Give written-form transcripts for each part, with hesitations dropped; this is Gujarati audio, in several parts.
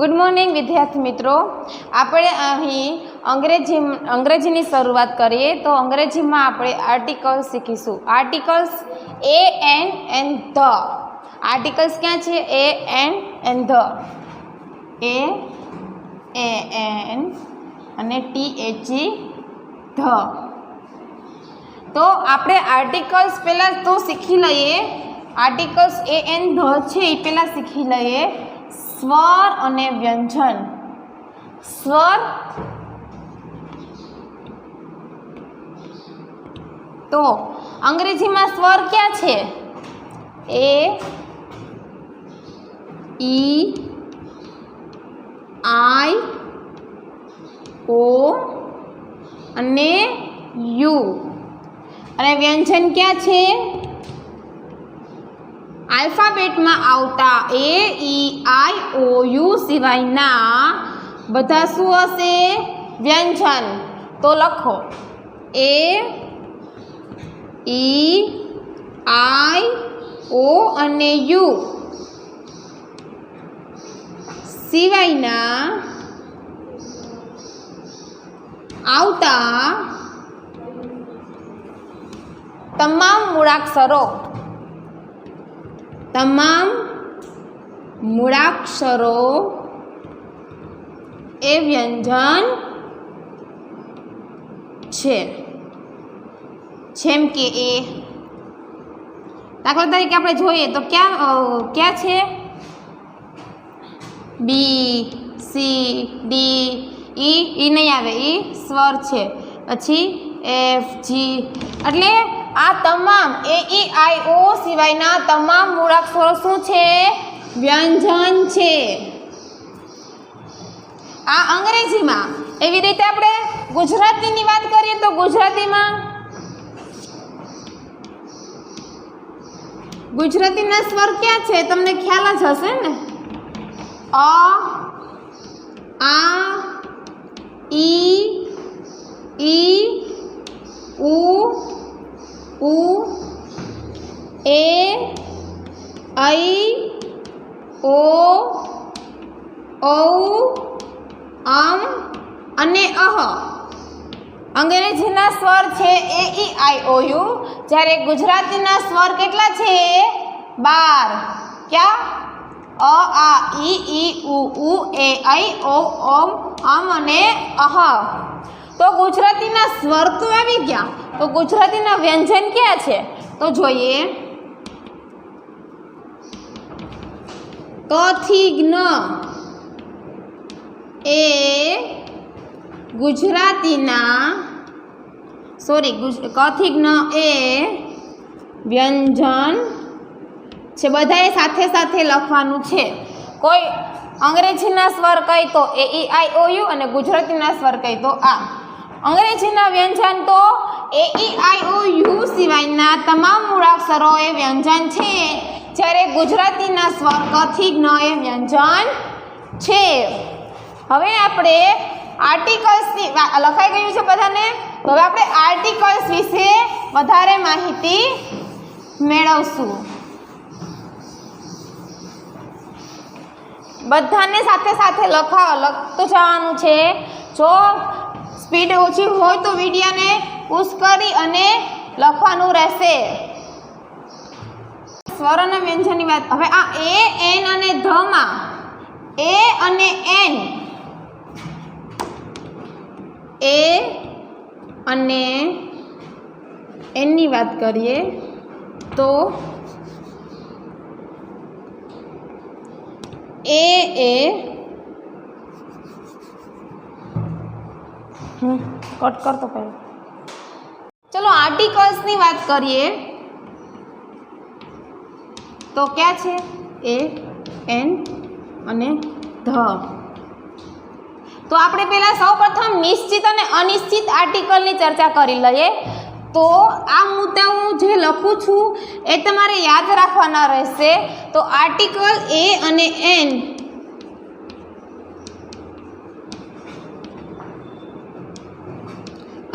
गुड मॉर्निंग विद्यार्थी मित्रों। આપણે અહીં અંગ્રેજીની શરૂઆત કરીએ તો અંગ્રેજીમાં આપણે આર્ટિકલ્સ શીખીશું। Articles a an and the. Articles ક્યાં છે? A an and the. A an અને ટી એચ ઈ ધ। તો આપણે આર્ટિકલ્સ પહેલાં તો શીખી લઈએ। આર્ટિકલ્સ એ એન ધ છે એ પહેલાં શીખી લઈએ। स्वर अने व्यंजन। स्वर तो अंग्रेजी में स्वर क्या छे? ए ई आई ओ अने यू। अने व्यंजन क्या छे? आल्फाबेट में आवता ए ई आई ओ यू सिवायना बधा शुं हशे? व्यंजन। तो लखो ए ई आई ओ अने यू सिवायना आवता तमाम मूळाक्षरो ए व्यंजन छे। जेम के ए दाखला तरीके आपणे जोईए तो क्या क्या छे? बी सी डी ई नहीं आवे, ई स्वर छे। पछी एफ जी एटले आ तमाम ए ई आई ओ सिवायना तमाम मूळाक्षरो शुं छे? व्यंजन छे। आ अंग्रेजी में एवी रीते आपणे गुजराती नी वात करीए तो गुजराती ना स्वर क्या छे? तमने ख्याल ज हशे ने? अ आ ई उ उ ए ऐ ओ औ अम अने अह। अंग्रेजीना स्वर छे ए ई आई ओ यू, ज्यारे गुजरातीना स्वर केटला छे? 12। क्या? अ आ ई उ ए ऐ ओ अम अने अह। तो गुजरातीना स्वर तो आवी गया, तो गुजरातीना व्यंजन क्या छे? तो जोईए क थी ज्ञ ए गुजरातीना क थी ज्ञ ए व्यंजन छे। बधाए साथे साथे लखवानुं छे। कोई अंग्रेजीना स्वर कही तो ए ई आई ओ यू अने गुजरातीना स्वर कही तो आ। अंग्रेजीना व्यंजन तो ए ई आई ओ यू सिवायना तमाम मूळाक्षरो ए व्यंजन छे, ज्यारे गुजरातीना स्वर क थी ज्ञ ए व्यंजन छे। हवे आपणे आर्टिकल्स लखाई गयुं छे बधाने। हवे आपणे आर्टिकल्स विશે વધારે માહિતી મેળવશું। બધાને સાથે સાથે લખતો જવાનું છે। જો સ્પીડ ઓછી હોય તો વિડિયોને પુશ કરી અને લખવાનું રહેશે। સ્વર અને વ્યંજનની વાત। હવે આ એ એન અને ધ માં એ અને એન ए अने एन नी बात करिए तो ए कट कर तो पहले। चलो आर्टिकल्स नी बात करिए तो क्या छे? ए एन अने ध। तो आपणे पहला सौ प्रथम निश्चित और अनिश्चित आर्टिकल की चर्चा करी लईए। तो आ मुद्दा हूँ जे लखूँ छूँ ए तमारे याद राखवाना रहेशे। तो आर्टिकल ए अने एन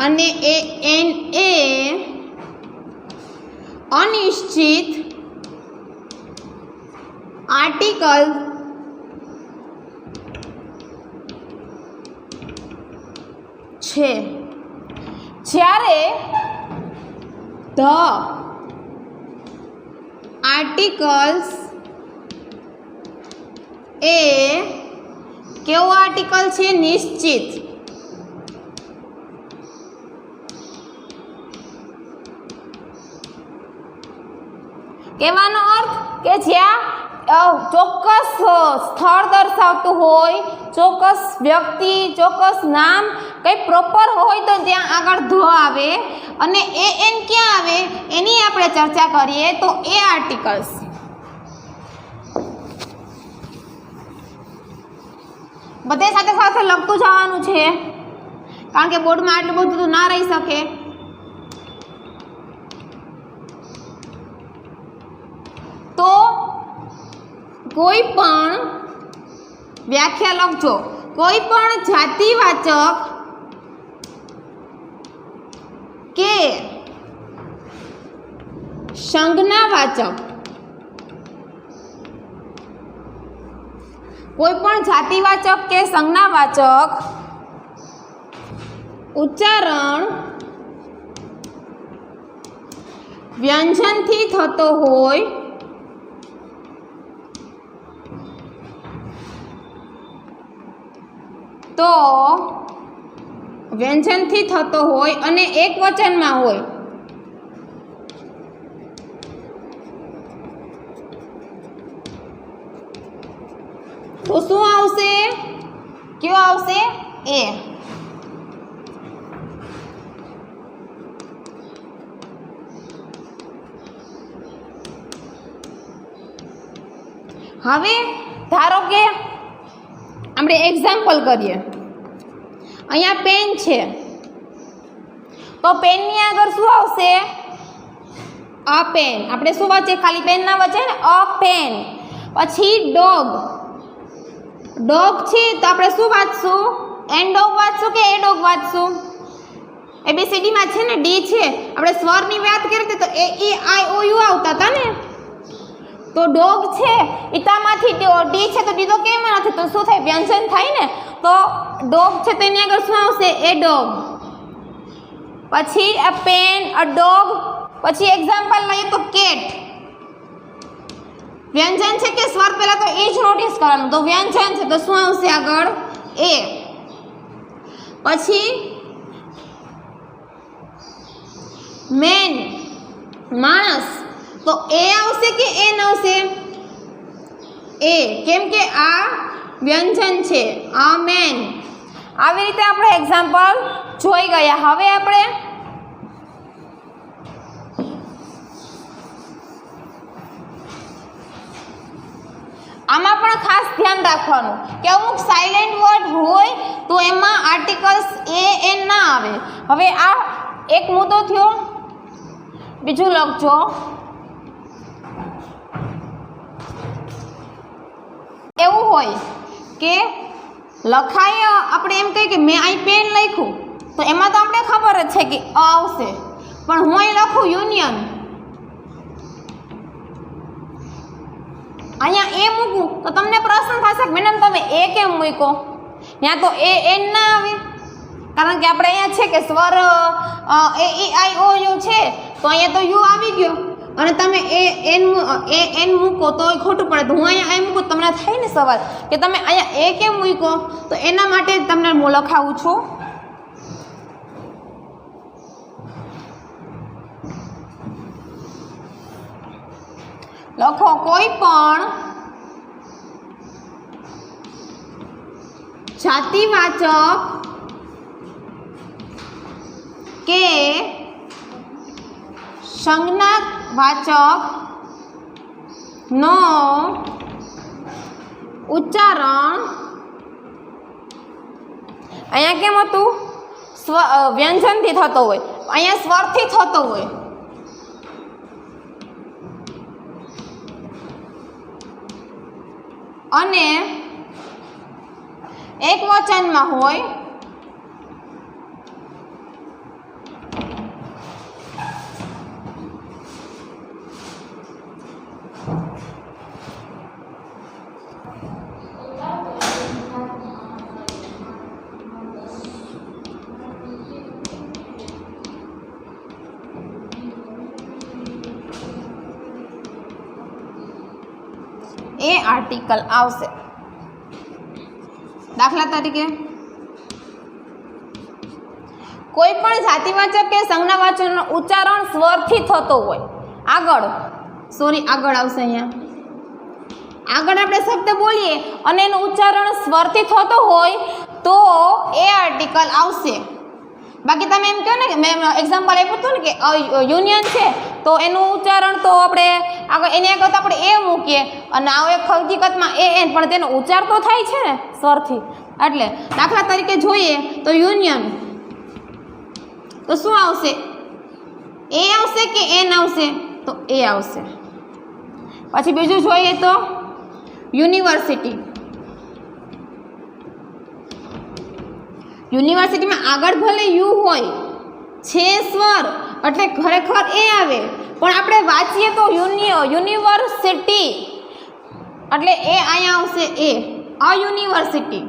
अने ए एन ए अनिश्चित आर्टिकल છે. જ્યારે ધ આર્ટિકલ્સ એ કેવો આર્ટિકલ છે? નિશ્ચિત. કહેવાનો અર્થ કે જ્યાં ચોક્કસ સ્થળ દર્શાવતું હોય, ચોક્કસ વ્યક્તિ, ચોક્કસ નામ કંઈ પ્રોપર હોય તો ત્યાં આગળ ધ આવે, અને એન ક્યાં આવે એની આપણે ચર્ચા કરીએ તો એ આર્ટિકલ્સ. બધે સાથે સાથે લખતું જવાનું છે, કારણ કે બોર્ડમાં આટલું બધું તો ના રહી શકે. તો કોઈ પણ વ્યાખ્યા લખજો. કોઈ પણ જાતિવાચક કે સંજ્ઞાવાચક, કોઈ પણ જાતિવાચક કે સંજ્ઞાવાચક ઉચ્ચારણ વ્યંજનથી થતો હોય તો વ્યંજનથી થતો હોય અને એક વચનમાં હોય તો શું આવશે? કયો આવશે? એ. હવે ધારો કે આપણે એક્ઝામ્પલ કરીએ. અહીંયા પેન છે તો પેનની આગળ શું આવશે? A pen. આપણે શું વાંચીએ? ખાલી પેન ના વાંચે ને, અ પેન. પછી ડોગ. ડોગ છે તો આપણે શું વાંચશું? એન ડોગ વાંચશું કે એ ડોગ વાંચશું? એબીસીડીમાં છે ને ડી છે, આપણે સ્વરની વાત કરીએ તો એ ઈ આઈ ઓ યુ આવતા હતા ને. તો ડોગ છે ઈતામાંથી ડી છે તો ડી તો કેમ નથી, તો શું થાય? વ્યંજન થાય ને. તો ડોગ છે તો એની આગળ શું આવશે? એ ડોગ. પછી અ પેન, અ ડોગ. પછી એક્ઝામ્પલ લઈએ તો કેટ. વ્યંજન છે કે સ્વર? પહેલા તો એ જ નોટિસ કરવાનું. તો વ્યંજન છે તો શું આવશે આગળ? એ. પછી મેન, માણસ, તો એ આવશે કે એન આવશે? એ. કેમ કે આ વ્યંજન છે, આ મેન. આવી રીતે આપણે એક્ઝામ્પલ જોઈ ગયા. હવે આપણે આમાં પણ ખાસ ધ્યાન રાખવાનું કે અમુક સાયલેન્ટ વર્ડ હોય તો એમાં આર્ટિકલ્સ એ એન ના આવે. હવે આ એક મુદ્દો થયો. બીજું લખજો. એવું હોય કે લખાય, આપણે એમ કહીએ કે મેં અહીં પેન લખ્યું તો એમાં તો આપણે ખબર જ છે કે અ આવશે, પણ હું અહીં લખું યુનિયન, અહીંયા એ મૂકું તો તમને પ્રશ્ન થશે કે મેડમ તમે એ કેમ મૂક્યો? ત્યાં તો એ એન ના આવે, કારણ કે આપણે અહીંયા છે કે સ્વર એ ઈ આઈ ઓ યુ છે તો અહીંયા તો યુ આવી ગયો, અને તમે એ એન મૂકો તો એ ખોટું પડે. તો હું અહીંયા એ મૂકું, તમને થાય ને સવાલ કે તમે અહીંયા એ કેમ મૂકો? તો એના માટે જ તમને હું લખાવું છું. લખો કોઈ પણ જાતિવાચક કે સંજ્ઞાવાચક નો ઉચ્ચારણ અહીંયા કેમ હતું? વ્યંજનથી થતો હોય, અહીંયા સ્વરથી થતો હોય. અને એક વચનમાં હોય એ આર્ટિકલ આવશે. દાખલા તરીકે કોઈ પણ જાતિવાચક કે સંજ્ઞાવાચકનો ઉચ્ચારણ સ્વરથી થતો હોય, આગળ આવશે. અહીંયા આગળ આપણે શબ્દ બોલીએ અને એનું ઉચ્ચારણ સ્વરથી થતો હોય તો એ આર્ટિકલ આવશે. બાકી તમે એમ કહો ને કે મેં એક્ઝામ્પલ આપ્યું હતું ને કે યુનિયન છે તો એનું ઉચ્ચારણ તો આપણે આગળ એની આગળ તો આપણે એ મૂકીએ અને આ એક હકીકતમાં એન, પણ તેનો ઉચ્ચાર તો થાય છે ને સ્વરથી. એટલે દાખલા તરીકે જોઈએ તો યુનિયન તો શું આવશે? એ આવશે કે એન આવશે? તો એ આવશે. પછી બીજું જોઈએ તો યુનિવર્સિટી. યુનિવર્સિટીમાં આગળ ભલે યુ હોય છે સ્વર એટલે ખરેખર એ આવે, પણ આપણે વાંચીએ તો યુનિવર્સિટી એટલે એ અહીંયા આવશે એ યુનિવર્સિટી.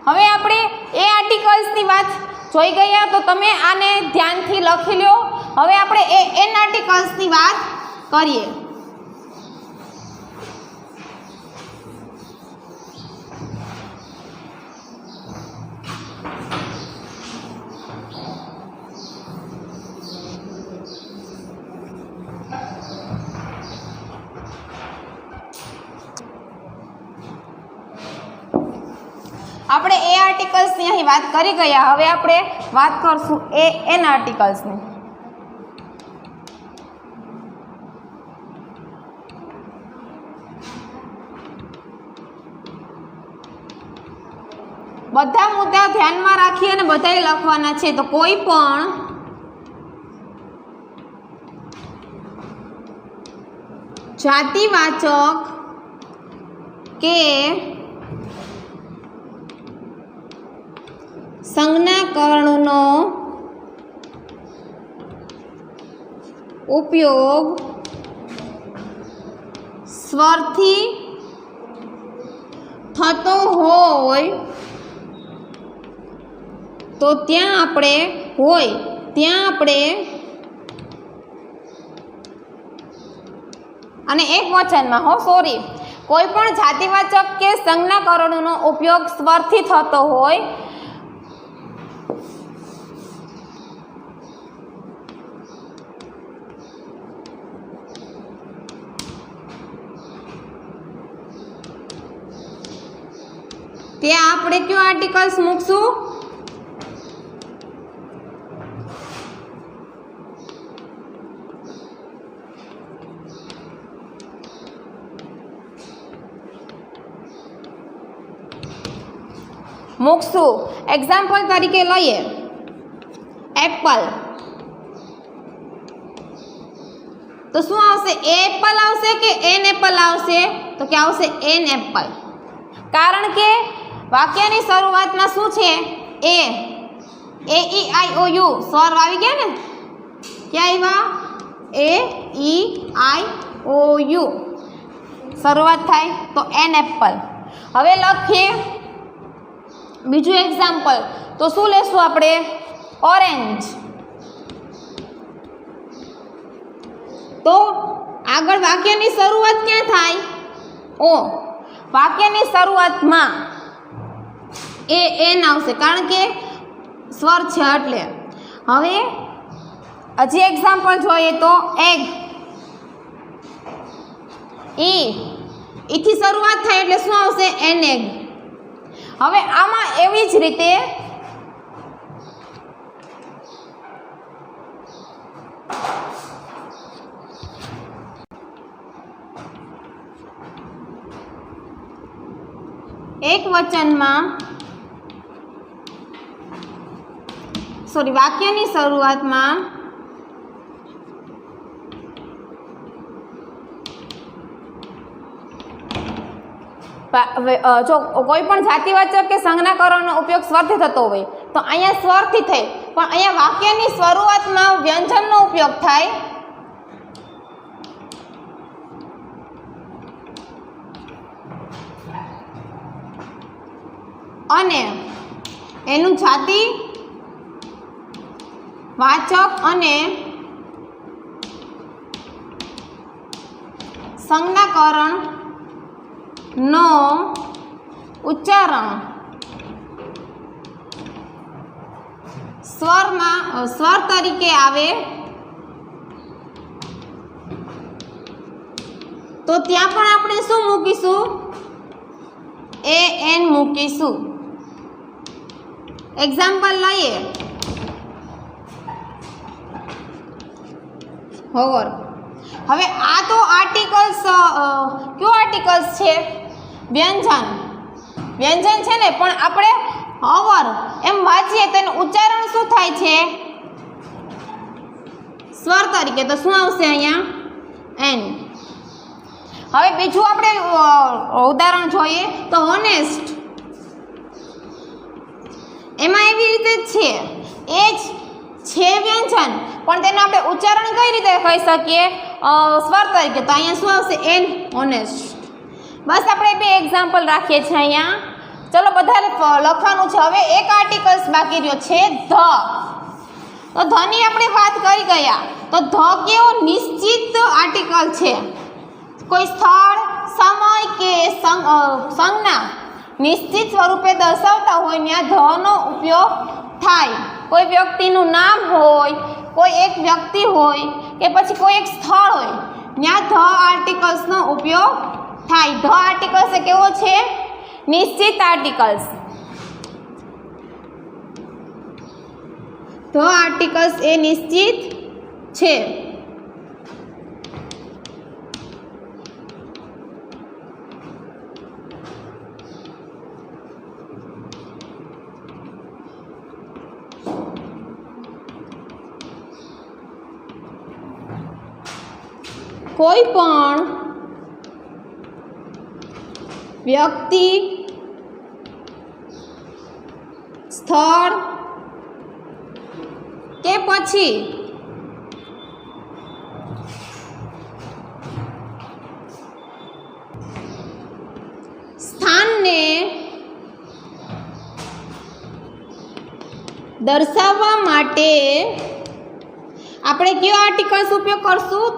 હવે આપણે એ આર્ટિકલ્સની વાત જોઈ ગયા તો તમે આને ધ્યાનથી લખી લો. હવે આપણે એન આર્ટિકલ્સની વાત કરીએ. આપણે એ આર્ટિકલ્સની અહીં વાત કરી ગયા. હવે આપણે વાત કરશું એન આર્ટિકલ્સની. બધા મુદ્દા ધ્યાનમાં રાખી અને બધાએ લખવાના છે. તો કોઈ પણ જાતિવાચક કે સંજ્ઞાકરણનો ઉપયોગ સ્વરથી થતો હોય તો ત્યાં આપણે અને એક વચનમાં કોઈ પણ જાતિવાચક કે સંજ્ઞાકરણનો ઉપયોગ સ્વરથી થતો હોય ત્યાં આપણે કયો આર્ટિકલ્સ મૂકશું? એક્ઝામ્પલ તરીકે લઈએ એપલ. તો શું આવશે? એપલ આવશે કે એન એપલ આવશે? તો કે આવશે એન એપલ. કારણ કે વાક્યની શરૂઆતમાં શું છે? એ ઈ આઈ ઓ યુ સ્વર આવી ગયા ને. ક્યાં આવ્યા? એ ઈ આઈ ઓ યુ શરૂઆત થાય તો એન એપલ. હવે લખીએ બીજું એક્ઝામ્પલ. તો શું લેશું આપણે? ઓરેન્જ. તો આગળ વાક્યની શરૂઆત ક્યાં થાય? ઓ. વાક્યની શરૂઆતમાં એન આવશે કારણ કે સ્વર છે એટલે. હવે હજી એક્ઝામ્પલ જોઈએ તો એગ. ઈથી શરૂઆત થાય એટલે શું આવશે? An egg. હવે આમાં એવી જ રીતે એક વચનમાં વાક્યની શરૂઆતમાં જો કોઈ પણ જાતિવાચક કે સંજ્ઞાકરણનો ઉપયોગ સ્વરથી થતો હોય તો અહીંયા સ્વરથી થાય, પણ અહીંયા વાક્યની શરૂઆતમાં વ્યંજનનો ઉપયોગ થાય. અને એનું જાતિ વાચક અને સંજ્ઞાકરણનો ઉચ્ચારણ સ્વર તરીકે આવે તો ત્યાં પણ આપણે શું મૂકીશું? AN મૂકીશું. એક્ઝામ્પલ લઈએ. હોવર. હવે આ તો આર્ટિકલ્સ કયો આર્ટિકલ્સ છે? વ્યંજન. વ્યંજન છે ને, પણ આપણે હોવર એમ વાંચીએ તો એનું ઉચ્ચારણ શું થાય છે? સ્વર તરીકે. તો શું આવશે અહીંયા? N. હવે બીજું આપણે ઉદાહરણ જોઈએ તો હોનેસ્ટ. એમાં એવી રીતે જ છે, એ જ છે વ્યંજન, પણ તેનું આપણે ઉચ્ચારણ કઈ રીતે કહી શકીએ? સ્વર તરીકે. તો અહીંયા શું આવશે? N. હોનેસ્ટ. બસ આપણે બે એક્ઝામ્પલ રાખીએ છીએ અહીંયા. ચલો બધા લખવાનું છે. હવે એક આર્ટિકલ્સ બાકી રહ્યો છે ધ. તો ધની આપણે વાત કરી ગયા. તો ધ કેવો નિશ્ચિત આર્ટિકલ છે? કોઈ સ્થળ, સમય કે સંજ્ઞા નિશ્ચિત સ્વરૂપે દર્શાવતા હોય ત્યાં ધનો ઉપયોગ થાય. કોઈ વ્યક્તિનું નામ હોય, કોઈ એક વ્યક્તિ હોય કે પછી કોઈ એક સ્થળ હોય, ત્યાં ધ આર્ટિકલ્સનો ઉપયોગ થાય. ધ આર્ટિકલ્સ એ કેવો છે? નિશ્ચિત આર્ટિકલ્સ. ધ આર્ટિકલ્સ એ નિશ્ચિત છે. કોઈ પણ વ્યક્તિ, સ્થળ કે પછી સ્થાનને દર્શાવવા માટે આપણે કયો આર્ટિકલ્સ ઉપયોગ કરશું?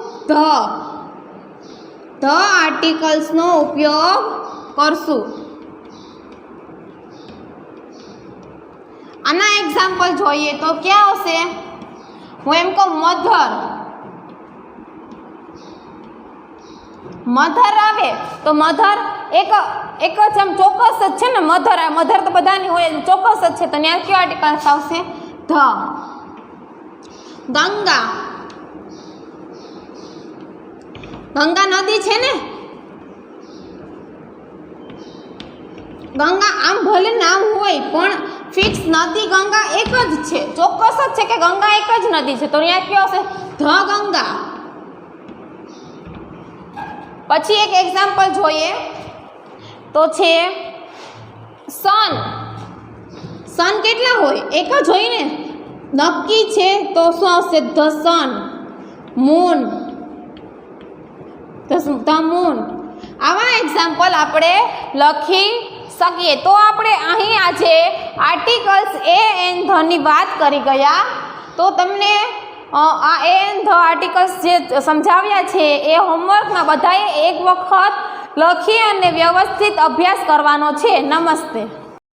ધ આર્ટિકલ્સનો ઉપયોગ કરશું. આના એક્ઝામ્પલ જોઈએ તો ક્યાં આવશે? હું એમ કહું મધર. મધર આવે તો મધર એક જ આમ ચોક્કસ જ છે ને. મધર તો બધાની હોય, ચોક્કસ જ છે. તો ત્યાં કયો આર્ટિકલ્સ આવશે? ધ. ગંગા. ગંગા નદી છે ને. ગંગા આમ ભલે નામ હોય પણ ફિક્સ નદી ગંગા એક જ છે, ચોક્કસ જ છે કે ગંગા એક જ નદી છે. તો અહીંયા કયો હશે? ધ ગંગા. પછી એક એક્ઝામ્પલ જોઈએ તો છે સન. સન કેટલા હોય? એક જ હોય ને. નક્કી છે તો શું આવશે? The sun. Moon. The moon. આવા એક્ઝામ્પલ આપણે લખી શકીએ. તો આપણે અહીં આજે આર્ટિકલ્સ એ એન ધની વાત કરી ગયા. તો તમને આ એ એન ધ આર્ટિકલ્સ જે સમજાવ્યા છે એ હોમવર્કમાં બધાએ એક વખત લખી અને વ્યવસ્થિત અભ્યાસ કરવાનો છે. નમસ્તે.